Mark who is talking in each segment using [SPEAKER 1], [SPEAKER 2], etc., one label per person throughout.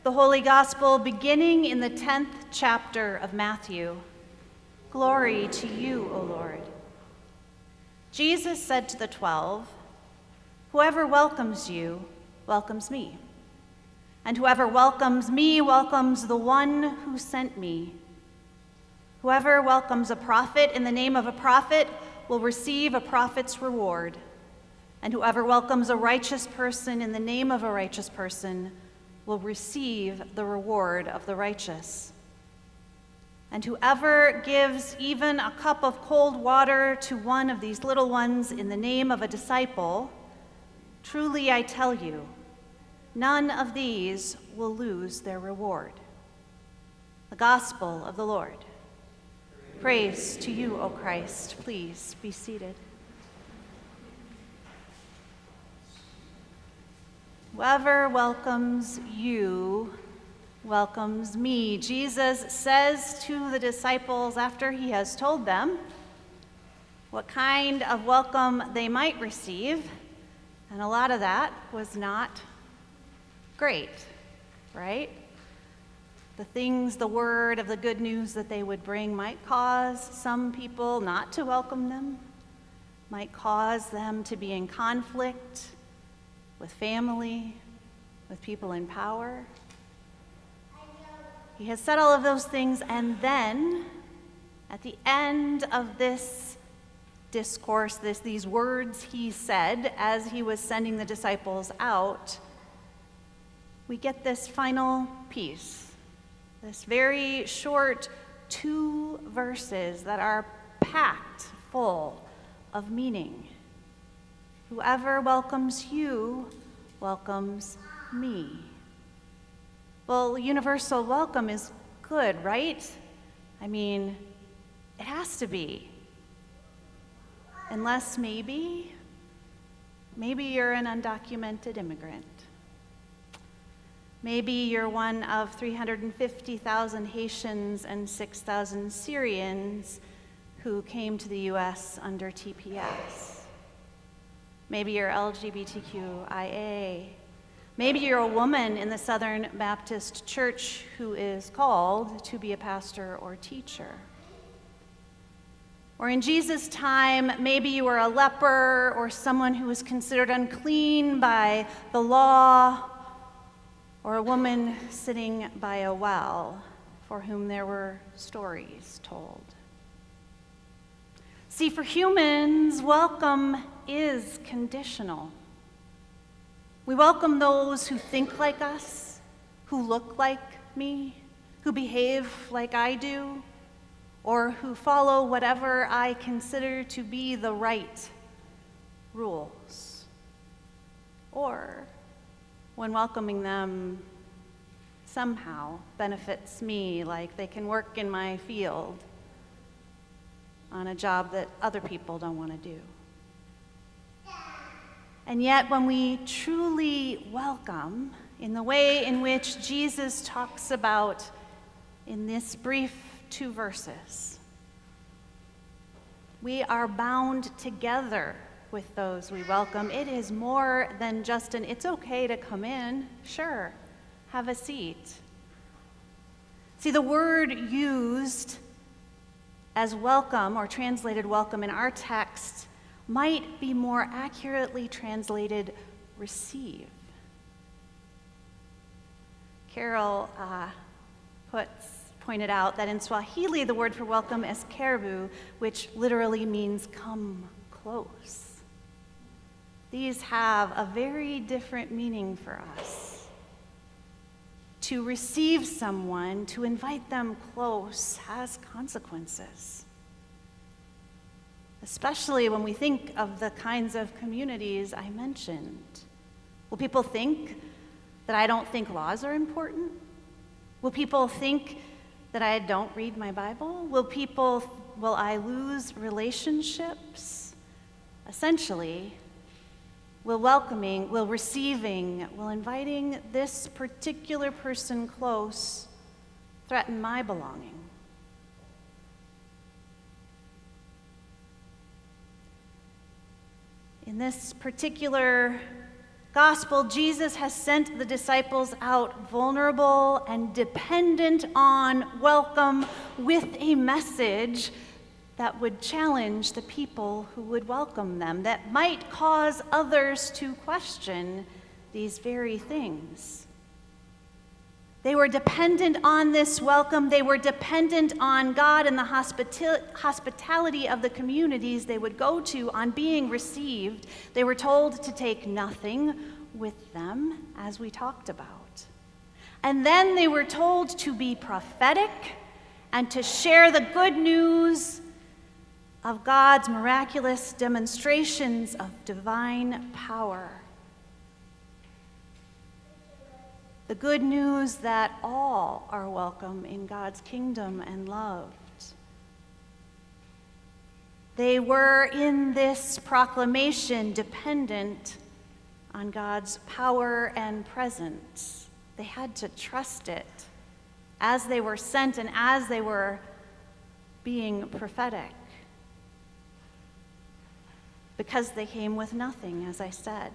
[SPEAKER 1] The Holy Gospel beginning in the 10th chapter of Matthew. Glory to you, O Lord. Jesus said to the 12, "Whoever welcomes you welcomes me, and whoever welcomes me welcomes the one who sent me. Whoever welcomes a prophet in the name of a prophet will receive a prophet's reward, and whoever welcomes a righteous person in the name of a righteous person will receive the reward of the righteous. And whoever gives even a cup of cold water to one of these little ones in the name of a disciple, truly I tell you, none of these will lose their reward." The Gospel of the Lord. Praise to you, O Christ. Please be seated. Whoever welcomes you welcomes me, Jesus says to the disciples after he has told them what kind of welcome they might receive, and a lot of that was not great, right? The things, the word of the good news that they would bring might cause some people not to welcome them, might cause them to be in conflict with family, with people in power. He has said all of those things, and then at the end of this discourse, these words he said as he was sending the disciples out, we get this final piece, this very short 2 verses that are packed full of meaning. Whoever welcomes you welcomes me. Well, universal welcome is good, right? I mean, it has to be. Unless maybe you're an undocumented immigrant. Maybe you're one of 350,000 Haitians and 6,000 Syrians who came to the U.S. under TPS. Maybe you're LGBTQIA. Maybe you're a woman in the Southern Baptist Church who is called to be a pastor or teacher. Or in Jesus' time, maybe you were a leper or someone who was considered unclean by the law, or a woman sitting by a well for whom there were stories told. See, for humans, welcome is conditional. We welcome those who think like us, who look like me, who behave like I do, or who follow whatever I consider to be the right rules. Or, when welcoming them somehow benefits me, like they can work in my field on a job that other people don't want to do. And yet, when we truly welcome in the way in which Jesus talks about in this brief 2 verses, we are bound together with those we welcome. It is more than just an "it's okay to come in, sure, have a seat." See, the word used as welcome, or translated welcome in our text, might be more accurately translated receive. Carol pointed out that in Swahili, the word for welcome is karibu, which literally means come close. These have a very different meaning for us. To receive someone, to invite them close, has consequences. Especially when we think of the kinds of communities I mentioned. Will people think that I don't think laws are important? Will people think that I don't read my Bible? Will I lose relationships? Essentially, will receiving, will inviting this particular person close threaten my belonging? In this particular gospel, Jesus has sent the disciples out vulnerable and dependent on welcome with a message that would challenge the people who would welcome them, that might cause others to question these very things. They were dependent on this welcome. They were dependent on God and the hospitality of the communities they would go to on being received. They were told to take nothing with them, as we talked about. And then they were told to be prophetic and to share the good news of God's miraculous demonstrations of divine power. The good news that all are welcome in God's kingdom and loved. They were in this proclamation dependent on God's power and presence. They had to trust it as they were sent and as they were being prophetic. Because they came with nothing, as I said.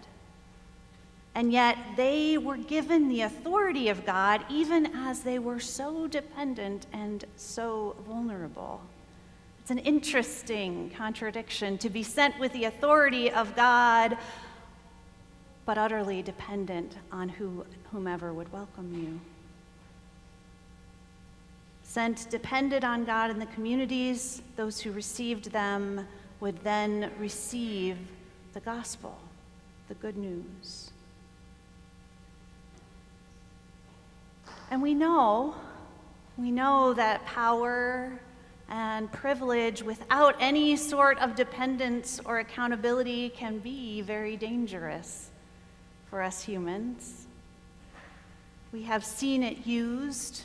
[SPEAKER 1] And yet they were given the authority of God even as they were so dependent and so vulnerable. It's an interesting contradiction to be sent with the authority of God, but utterly dependent on whomever would welcome you. Sent dependent on God in the communities, those who received them would then receive the gospel, the good news. And we know that power and privilege without any sort of dependence or accountability can be very dangerous for us humans. We have seen it used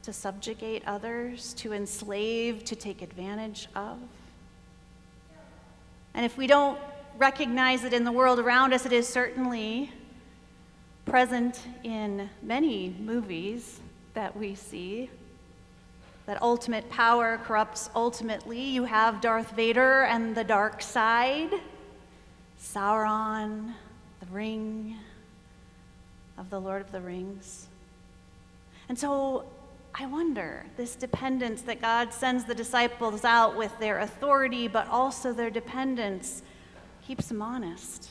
[SPEAKER 1] to subjugate others, to enslave, to take advantage of. And if we don't recognize it in the world around us, it is certainly present in many movies that we see, that ultimate power corrupts ultimately. You have Darth Vader and the dark side, Sauron, the ring of the Lord of the Rings. And so I wonder, this dependence that God sends the disciples out with their authority, but also their dependence, keeps them honest,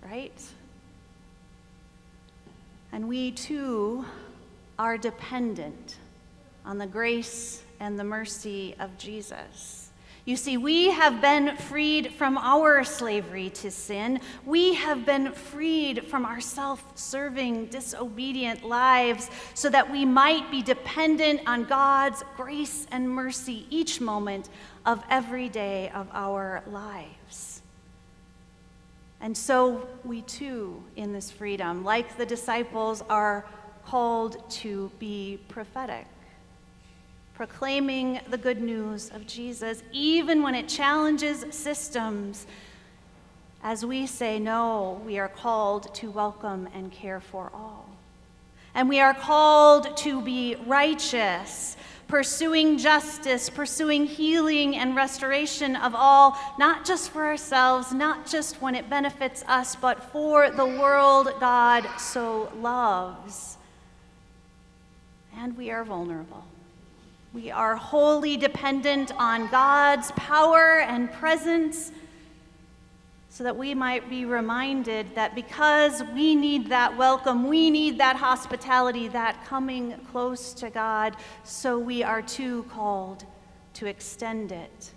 [SPEAKER 1] right? And we too are dependent on the grace and the mercy of Jesus. You see, we have been freed from our slavery to sin. We have been freed from our self-serving, disobedient lives so that we might be dependent on God's grace and mercy each moment of every day of our lives. And so we too, in this freedom, like the disciples, are called to be prophetic, proclaiming the good news of Jesus, even when it challenges systems. As we say no, we are called to welcome and care for all. And we are called to be righteous, pursuing justice, pursuing healing and restoration of all, not just for ourselves, not just when it benefits us, but for the world God so loves. And we are vulnerable. We are wholly dependent on God's power and presence, so that we might be reminded that because we need that welcome, we need that hospitality, that coming close to God, so we are too called to extend it,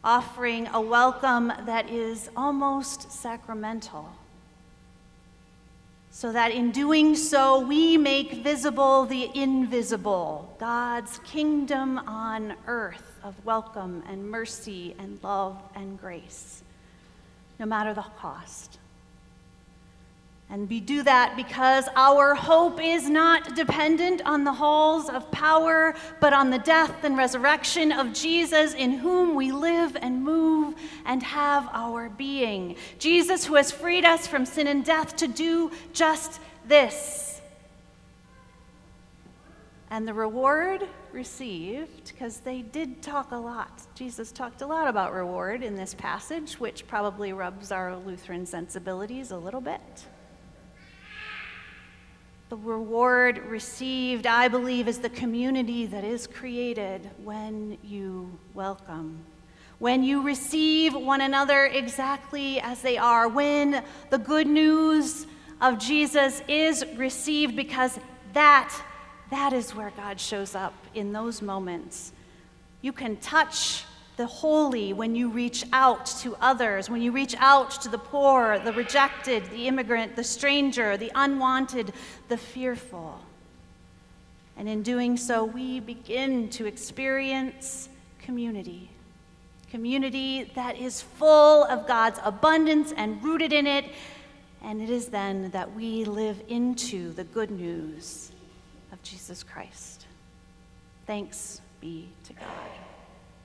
[SPEAKER 1] offering a welcome that is almost sacramental, so that in doing so we make visible the invisible, God's kingdom on earth of welcome and mercy and love and grace, no matter the cost. And we do that because our hope is not dependent on the halls of power, but on the death and resurrection of Jesus, in whom we live and move and have our being. Jesus, who has freed us from sin and death to do just this. And the reward received, because they did talk a lot. Jesus talked a lot about reward in this passage, which probably rubs our Lutheran sensibilities a little bit. The reward received, I believe, is the community that is created when you welcome, when you receive one another exactly as they are, when the good news of Jesus is received, because that is where God shows up in those moments. You can touch the holy when you reach out to others, when you reach out to the poor, the rejected, the immigrant, the stranger, the unwanted, the fearful. And in doing so, we begin to experience community. Community that is full of God's abundance and rooted in it. And it is then that we live into the good news of Jesus Christ. Thanks be to God.